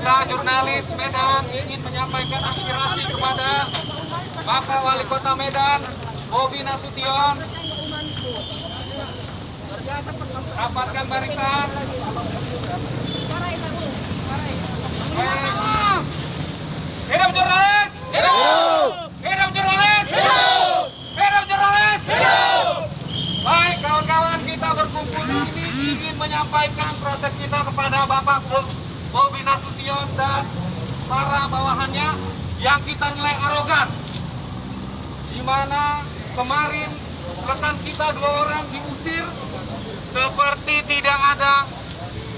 Kita jurnalis Medan ingin menyampaikan aspirasi kepada Bapak Wali Kota Medan, Bobi Nasution. Rapatkan barisan. Hidup jurnalis! Hidup! Hidup jurnalis! Hidup! Hidup jurnalis! Hidup! Baik kawan-kawan, kita berkumpul di sini ingin menyampaikan protes kita kepada Bapak Bobi Nasution dan para bawahannya yang kita nilai arogan, di mana kemarin rekan kita 2 orang diusir seperti tidak ada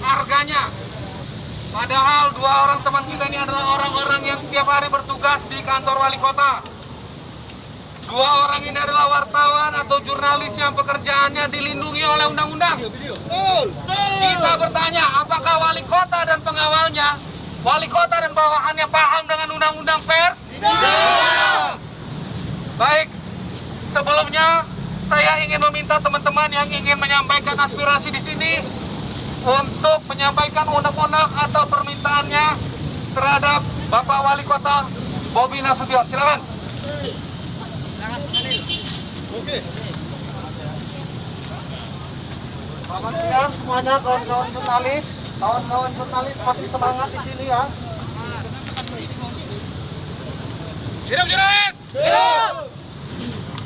harganya. Padahal 2 orang teman kita ini adalah orang-orang yang setiap hari bertugas di kantor wali kota. 2 orang ini adalah wartawan atau jurnalis yang pekerjaannya dilindungi oleh undang-undang. Kita bertanya, apakah wali kota dan pengawalnya, wali kota dan bawahannya paham dengan undang-undang pers? Tidak. Baik, sebelumnya saya ingin meminta teman-teman yang ingin menyampaikan aspirasi di sini untuk menyampaikan unek-unek atau permintaannya terhadap Bapak Wali Kota Bobi Nasution. Silakan. Oke. Selamat siang semuanya kawan-kawan jurnalis. Kawan-kawan jurnalis masih semangat di sini ya. Hidup jurnalis! Hidup!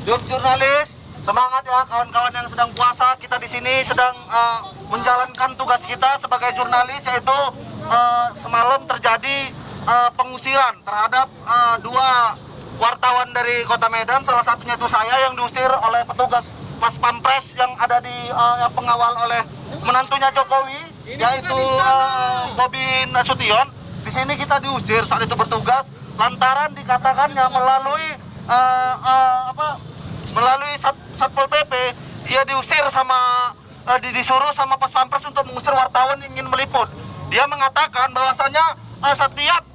Hidup jurnalis. Semangat ya kawan-kawan yang sedang puasa. Kita di sini sedang menjalankan tugas kita sebagai jurnalis, yaitu semalam terjadi pengusiran terhadap 2 wartawan dari Kota Medan. Salah satunya itu saya yang diusir oleh petugas Pas Pampres yang ada di yang pengawal oleh menantunya Jokowi, yaitu Bobi Nasution. Di sini kita diusir saat itu bertugas lantaran dikatakannya melalui Satpol PP, dia diusir sama disuruh sama Pas Pampres untuk mengusir wartawan yang ingin meliput. Dia mengatakan bahwasanya setiap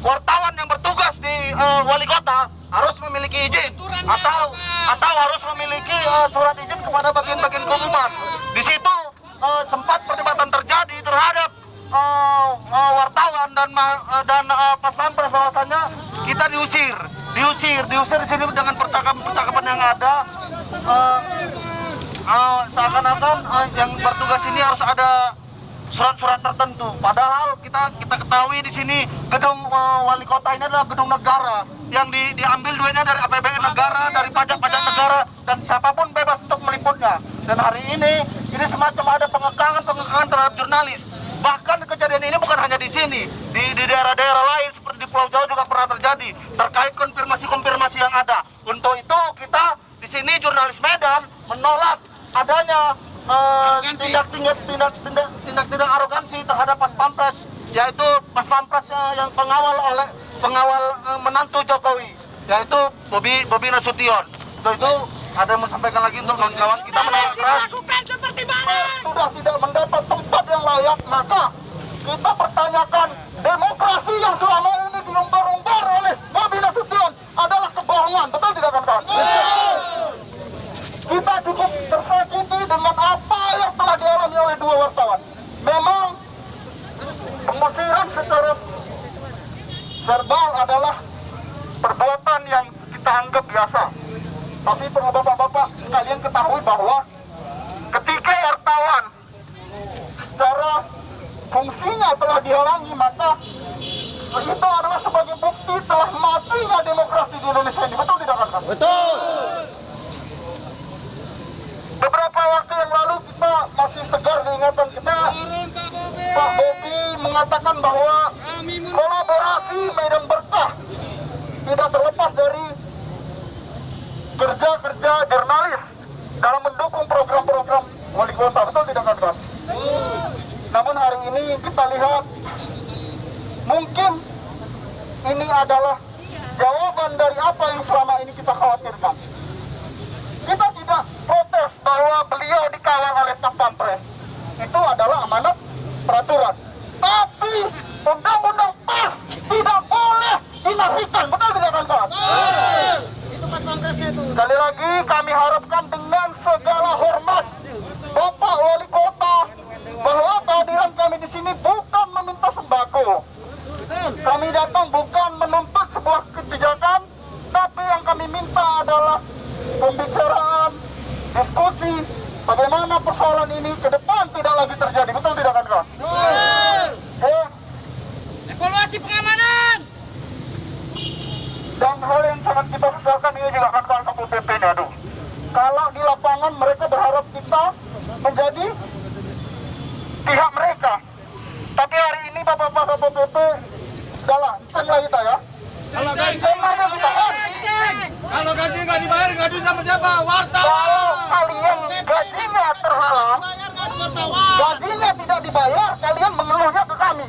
wartawan yang bertugas di wali kota harus memiliki izin atau harus memiliki surat izin kepada bagian-bagian keumuman. Di situ sempat perdebatan terjadi terhadap wartawan dan Pas Pampres bahwasanya kita diusir di sini dengan percakapan yang ada, seakan-akan yang bertugas ini harus ada surat-surat tertentu. Padahal kita ketahui di sini gedung wali kota ini adalah gedung negara yang diambil duitnya dari APBN negara, dari pajak-pajak negara, dan siapapun bebas untuk meliputnya. Dan hari ini semacam ada pengekangan terhadap jurnalis. Bahkan kejadian ini bukan hanya di sini, di daerah-daerah lain seperti di Pulau Jawa juga pernah terjadi terkait konfirmasi yang ada. Untuk itu kita di sini jurnalis Medan menolak adanya tindak arogansi terhadap Pas Pampres, yaitu Pas Pampres yang pengawal menantu Jokowi, yaitu Bobi Nasution. Untuk itu ada yang menyampaikan lagi untuk kawan-kawan kita menolak keras. Sudah tidak mendapat tempat yang layak, maka kita pertanyakan demokrasi yang selama ini diumbar-umbar oleh Bobi Nasution adalah kebohongan, betul tidak kawan-kawan? Kita cukup tersakiti dengan apa yang telah dialami oleh 2 wartawan. Memang pengusiran secara verbal adalah perbuatan yang kita anggap biasa. Tapi perlu bapak-bapak sekalian ketahui bahwa ketika wartawan secara fungsinya telah dihalangi, maka itu adalah sebagai bukti telah matinya demokrasi di Indonesia ini. Betul tidak kan? Betul. Beberapa waktu yang lalu kita masih segar diingatan kita, Pak Bobi mengatakan bahwa kolaborasi Medan Berkah tidak terlepas dari kerja-kerja jurnalis dalam mendukung program-program wali kota. Betul tidak kan? Namun hari ini kita lihat mungkin ini adalah jawaban dari apa yang selama ini kita khawatirkan. Kita tidak protes bahwa beliau dikawal oleh Pas Pampres. Itu adalah amanat peraturan. Tapi undang-undang PAS tidak boleh dinafikan. Betul tidak kawan-kawan? Itu Pas Pampresnya itu. Sekali lagi kami harapkan dengan segala hormat Bapak Wali Kota bahwa kehadiran kami di sini bukan meminta sembako. Tempo. Kami datang bukan menuntut sebuah kebijakan, tapi yang kami minta adalah pembicaraan, diskusi, bagaimana persoalan ini ke depan tidak lagi terjadi. Betul tidak kan? Evaluasi pengamanan. Dan hal yang sangat kita sesalkan ini juga kan Satpol PP-nya, aduh. Kalau di lapangan mereka berharap kita menjadi pihak mereka. Tapi hari ini Bapak-Bapak Satpol PP jalan, tengah kita ya. Kalau gaji Tengahnya kita kan. kalau gaji nggak dibayar ngadu sama siapa? Wartawan. Kalau kalian gajinya terhalang, Bayar kan wartawan. gajinya tidak dibayar, kalian mengeluhnya ke kami.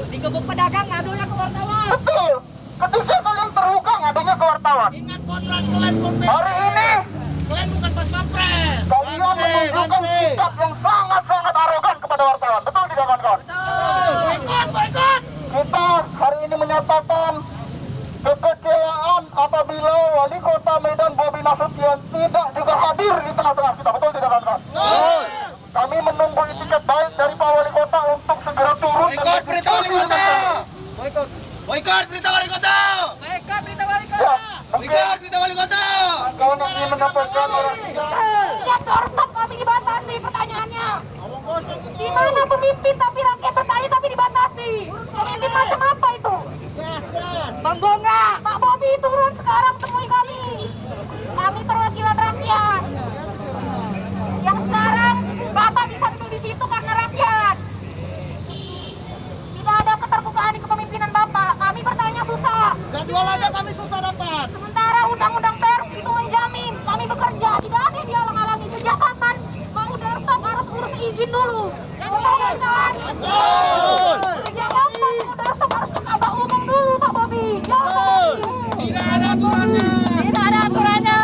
Digebuk pedagang ngadunya ke wartawan. Betul. Ketika kalian terluka ngadunya ke wartawan. Ingat kontrak kalian Pol PP. Hari ini Kalian bukan pas pampres. kalian menunjukkan sikap yang sangat-sangat arogan kepada wartawan. Betul tidak kawan-kawan? Boykot. Kita hari ini menyatakan kekecewaan apabila Wali Kota Medan Bobi Nasution tidak juga hadir di tengah-tengah kita. Betul tidak kawan-kawan? Kami menunggu itikat baik dari Pak Wali Kota untuk segera turun dan Boykot berita Wali berdiskusi Kota. dengan kami. Boykot berita Wali Kota. Boykot berita Wali Kota. Ya, mungkin Boykot berita Wali Kota. kawan yang ingin menyampaikan orasi. Setiap doorstop kami dibatasi pertanyaannya. Gimana pemimpin tapi rakyat bertanya tapi dibatasi? Pemimpin macam apa itu? Bang Gonga. Pak Bobi turun sekarang temui kami. Kami perwakilan rakyat. Yang sekarang Bapak bisa duduk di situ karena rakyat. Tidak ada keterbukaan di kepemimpinan Bapak. Kami bertanya susah. Jadwal aja kami susah dapat. Sementara undang-undang pers itu menjamin kami bekerja, tidak ada yang dihalang-halangi. Sejak kapan mau doorstop harus urus izin dulu? Betul kan? Sejak kapan mau doorstop harus ke Kabah Umum dulu, Pak Bobi? Jawab. Tidak ada aturannya. Tidak ada aturannya.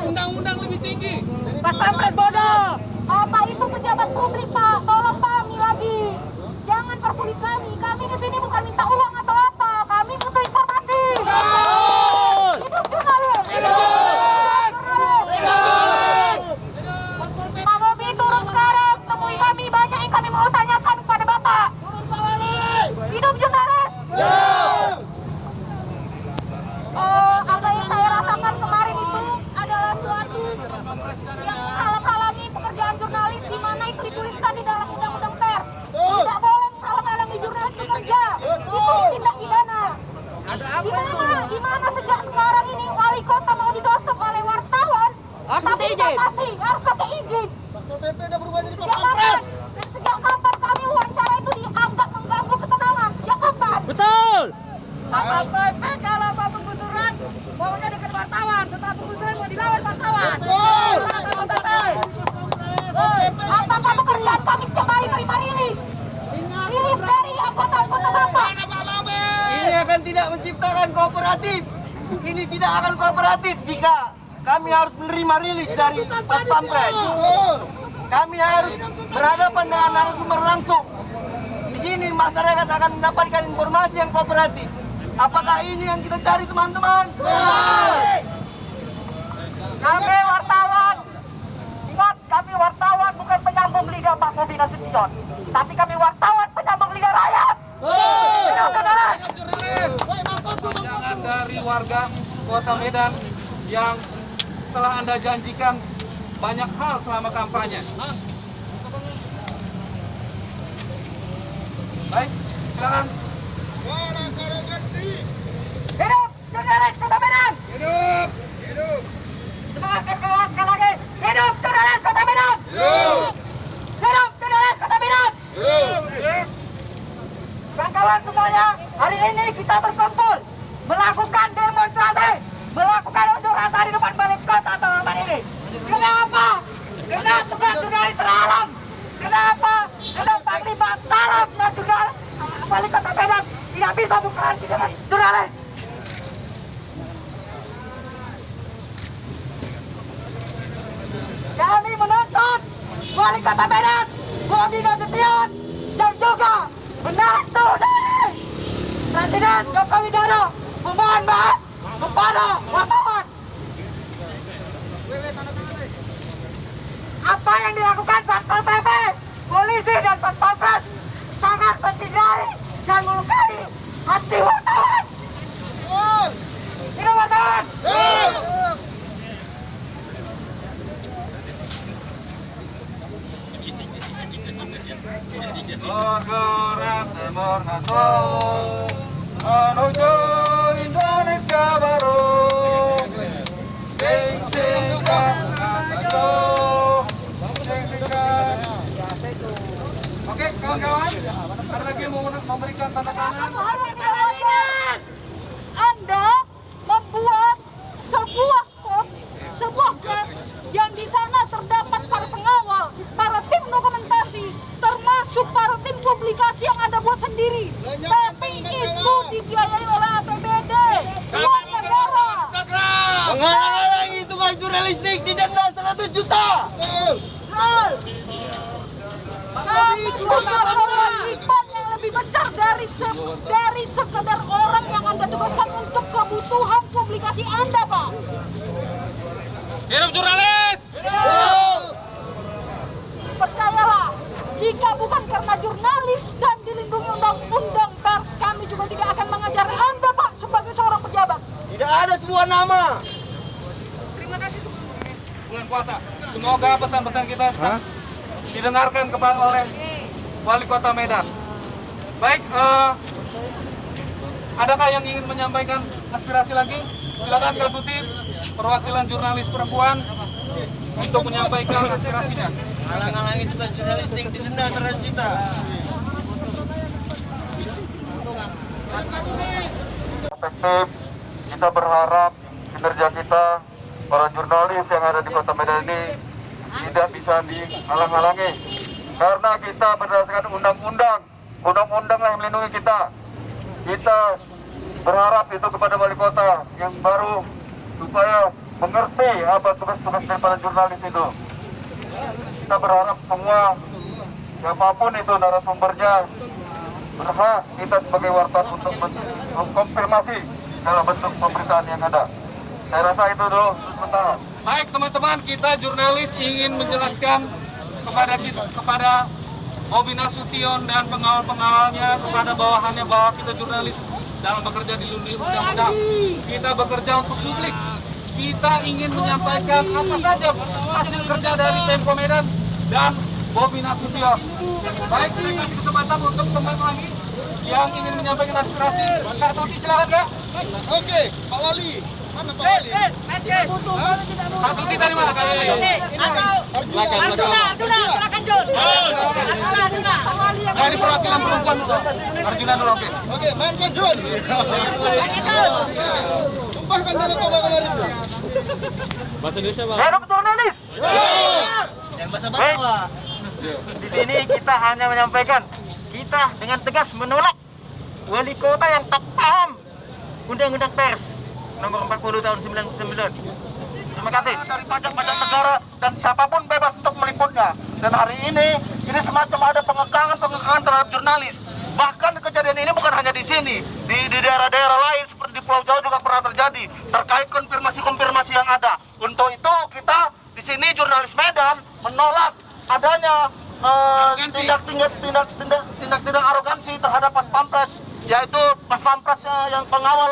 Undang-undang lebih tinggi. Pas pampres bodoh. Bapak itu pejabat publik, Pak. Tolong pahami lagi. Jangan persulit kami. Kami di sini bukan minta uang atau apa. Kami butuh informasi. Hidup jurnalis. Pak Bobi turun sekarang. Temui kami. Banyak yang kami mau tanyakan kepada Bapak. Hidup jurnalis. Apa yang saya rasakan kemarin itu adalah suatu yang menghalang-halangi pekerjaan jurnalis, di mana itu dituliskan di dalam undang-undang pers. Tidak boleh menghalang-halangi jurnalis bekerja. Itu tindak pidana. Di mana sejak sekarang ini wali kota mau di-doorstop oleh wartawan, tapi dibatasi, harus pakai izin. Satpol PP udah berubah jadi pas Sejak kapan? pampres. Dan sejak kapan kami wawancara itu dianggap mengganggu ketenangan? Sejak kapan? Betul. Satpol PP kalau mau penggusuran maunya dekat wartawan, setelah penggusuran mau dilawan wartawan. Satpol PP. Apakah pekerjaan kami setiap hari terima rilis? Rilis dari anggota-anggota Bapak. Mana Pak Bobi? Ini akan tidak menciptakan kooperatif. Ini tidak akan kooperatif jika kami harus menerima rilis dari Pas Pampres. Kami harus berhadapan dengan narasumber langsung. Di sini masyarakat akan mendapatkan informasi yang kooperatif. Apakah ini yang kita cari, teman-teman? Kami wartawan. Ingat, kami wartawan bukan penyambung lidah Pak Bobi Nasution, tapi kami wartawan penyambung lidah rakyat. Hidup jurnalis. Hidup jurnalis. Jangan dari warga Kota Medan yang telah Anda janjikan banyak hal selama kampanye. Baik, silakan. Hidup jurnalis Kota Medan. Hidup. Semangat kawan lagi. Hidup jurnalis Kota Medan. Hidup jurnalis Kota Medan. Kawan-kawan semuanya, hari ini kita berkumpul melakukan demonstrasi, melakukan unjuk rasa di depan balik kota Taman ini. Kenapa? Karena tugas jurnalis terhalang. Kenapa? Karena Panglima Tarap dan juga balik kota Medan tidak bisa berkoordinasi dengan jurnalis. Kami menuntut wali kota Medan, Bobi Nasution, dan juga menantu dari Presiden Joko Widodo memohon maaf kepada wartawan. Apa yang dilakukan Satpol PP, polisi dan Pas Pampres sangat mencederai dan melukai Hati wartawan! Hidup wartawan! Bergerak dan bernasib menuju Indonesia baru. Sing sing Oke, kawan-kawan, ada lagi yang mau memberikan tanda tangan? Anda membuat sebuah skop, sebuah gap yang di sana terdapat para pengawal, para tim dokumentasi, termasuk para tim publikasi yang Anda buat sendiri. Tapi itu dibiayai oleh APBD, uang negara. Menghalang-halangi tugas jurnalistik didenda 100 juta. Kami punya kewajiban yang lebih besar dari sekedar orang yang Anda tugaskan untuk kebutuhan publikasi Anda, Pak. Hidup jurnalis! Percayalah, jika bukan karena jurnalis dan dilindungi undang-undang pers, kami juga tidak akan mengajar Anda, Pak, sebagai seorang pejabat. Tidak ada sebuah nama. Terima kasih. Bulan puasa. Semoga pesan-pesan kita didengarkan oleh Wali Kota Medan. Baik, adakah yang ingin menyampaikan aspirasi lagi? Silakan Kak Tuti, perwakilan jurnalis perempuan, untuk menyampaikan aspirasinya. Halang-halangi tugas jurnalistik didenda 100 juta. Efektif, kita berharap kinerja kita, para jurnalis yang ada di Kota Medan ini tidak bisa dihalang-halangi. Karena kita berdasarkan undang-undang yang melindungi kita. Kita berharap itu kepada wali kota yang baru supaya mengerti apa tugas-tugas dari para jurnalis itu. Kita berharap semua, siapapun itu narasumbernya, berhak kita sebagai wartawan untuk mengkonfirmasi dalam bentuk pemberitaan yang ada. Saya rasa itu dulu sementara. Baik teman-teman, kita jurnalis ingin menjelaskan kepada Bobi Nasution dan pengawal-pengawalnya, kepada bawahannya, bahwa kita jurnalis dalam bekerja di undang-undang. Kita bekerja untuk publik. Kita ingin menyampaikan apa saja hasil kerja dari Pemko Medan dan Bobi Nasution. Baik, saya kasih kesempatan untuk teman lagi yang ingin menyampaikan aspirasi. Kak Tuti, silakan Kak. Oke, Pak Wali. Mana Pak Wali? Kak Tuti dari mana Kak? Silakan Jun. Nah, ini perwakilan perempuan dulu. Arjuna dulu, oke. Oke, mainkan Jun. Tumpahkan dalam toba kemarin. Hidup jurnalis! Yang bahasa Di sini kita hanya menyampaikan, kita dengan tegas menolak wali kota yang tak paham Undang-Undang Pers nomor 40 tahun 99. Terima kasih. Dari pajak-pajak negara dan siapapun bebas untuk meliputnya. Dan hari ini semacam ada pengekangan terhadap jurnalis. Bahkan kejadian ini bukan hanya di sini, di daerah-daerah lain seperti di Pulau Jawa juga pernah terjadi terkait konfirmasi-konfirmasi yang ada. Untuk itu kita di sini jurnalis Medan menolak adanya tindak arogansi terhadap Pas Pampres, yaitu Pas Pampres yang pengawal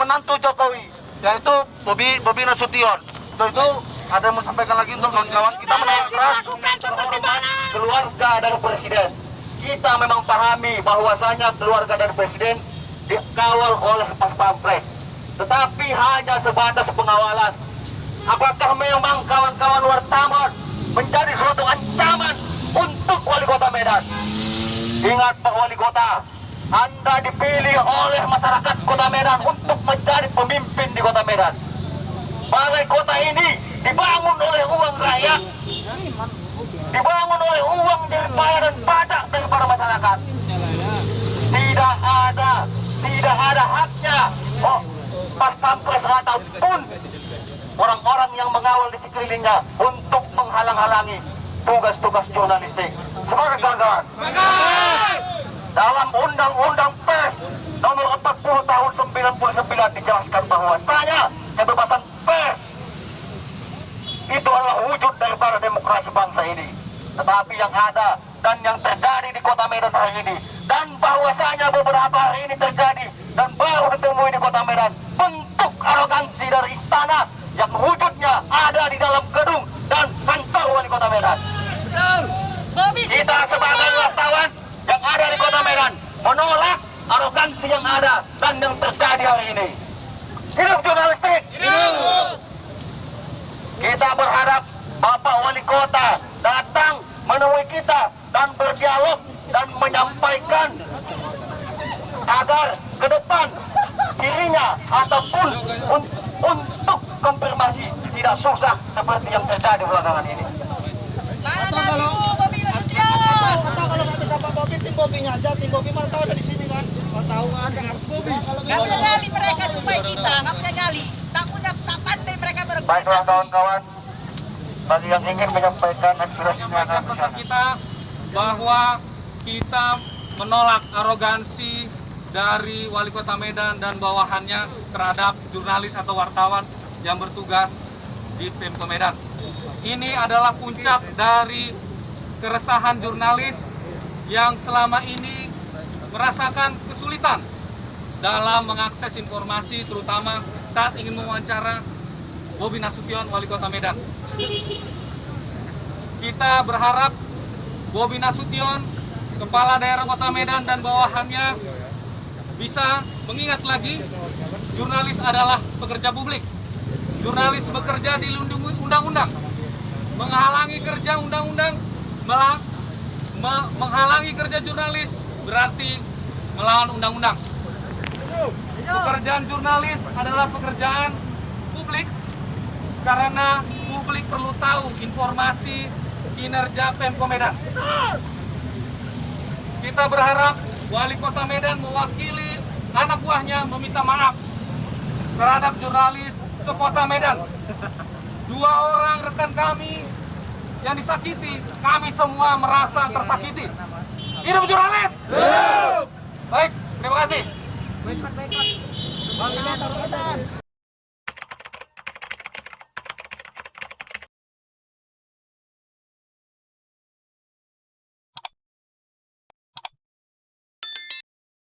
menantu Jokowi, yaitu Bobi Nasution. Untuk itu ada yang mau sampaikan lagi untuk kawan-kawan kita menolak keras keluarga dari presiden. Kita memang pahami bahwasanya keluarga dari presiden dikawal oleh Pas Pampres, tetapi hanya sebatas pengawalan. Apakah memang kawan-kawan wartawan menjadi suatu ancaman untuk wali kota Medan? Ingat Pak Wali Kota, Anda dipilih oleh masyarakat kota Medan untuk menjadi pemimpin di kota Medan. Balai kota ini dibangun oleh uang rakyat, dibangun oleh uang dari bayaran pajak dari para masyarakat. Tidak ada haknya Pas Pampres ataupun orang-orang yang mengawal di sekelilingnya untuk menghalang-halangi tugas-tugas jurnalistik. Semangat kawan-kawan. Dalam Undang-Undang Pers nomor 40 tahun 99 dijelaskan bahwasanya kebebasan pers itu adalah wujud daripada demokrasi bangsa ini. Tetapi yang ada dan yang terjadi di kota Medan hari ini, dan bahwasanya beberapa hari ini terjadi dan baru ditemui di Kota Medan bentuk arogansi dari istana yang wujudnya ada di dalam gedung dan kantor wali Kota Medan. Kita sebagai wartawan yang ada di Kota Medan menolak arogansi yang ada dan yang terjadi hari ini. Hidup jurnalistik! Hidup! Kita berharap Bapak Wali Kota datang menemui kita dan berdialog dan menyampaikan agar ke depan dirinya ataupun untuk konfirmasi tidak susah seperti yang terjadi belakangan ini. Atau kalau nggak bisa Pak Bobi, tim Bobinya aja. Tim Bobi mana tahu ada di sini kan? Mau tahu nggak ada harus Bobi. Nggak punya nyali mereka supaya kita, nggak punya nyali. Tak pandai mereka Baiklah berkomunikasi. kawan-kawan, bagi yang ingin menyampaikan aspirasinya Menyampaikan pesan kita bahwa kita menolak arogansi dari Wali Kota Medan dan bawahannya terhadap jurnalis atau wartawan yang bertugas di Pemko Medan. Ini adalah puncak dari keresahan jurnalis yang selama ini merasakan kesulitan dalam mengakses informasi, terutama saat ingin mewawancara Bobi Nasution, Wali Kota Medan. Kita berharap Bobi Nasution, Kepala Daerah Kota Medan dan bawahannya bisa mengingat lagi jurnalis adalah pekerja publik. Jurnalis bekerja dilindungi undang-undang. Menghalangi kerja undang-undang, menghalangi kerja jurnalis berarti melawan undang-undang. Pekerjaan jurnalis adalah pekerjaan publik karena publik perlu tahu informasi kinerja Pemko Medan. Kita berharap Wali Kota Medan mewakili anak buahnya meminta maaf terhadap jurnalis sekota Medan. 2 orang rekan kami yang disakiti, kami semua merasa tersakiti. Hidup jurnalis! Hidup! Baik, terima kasih.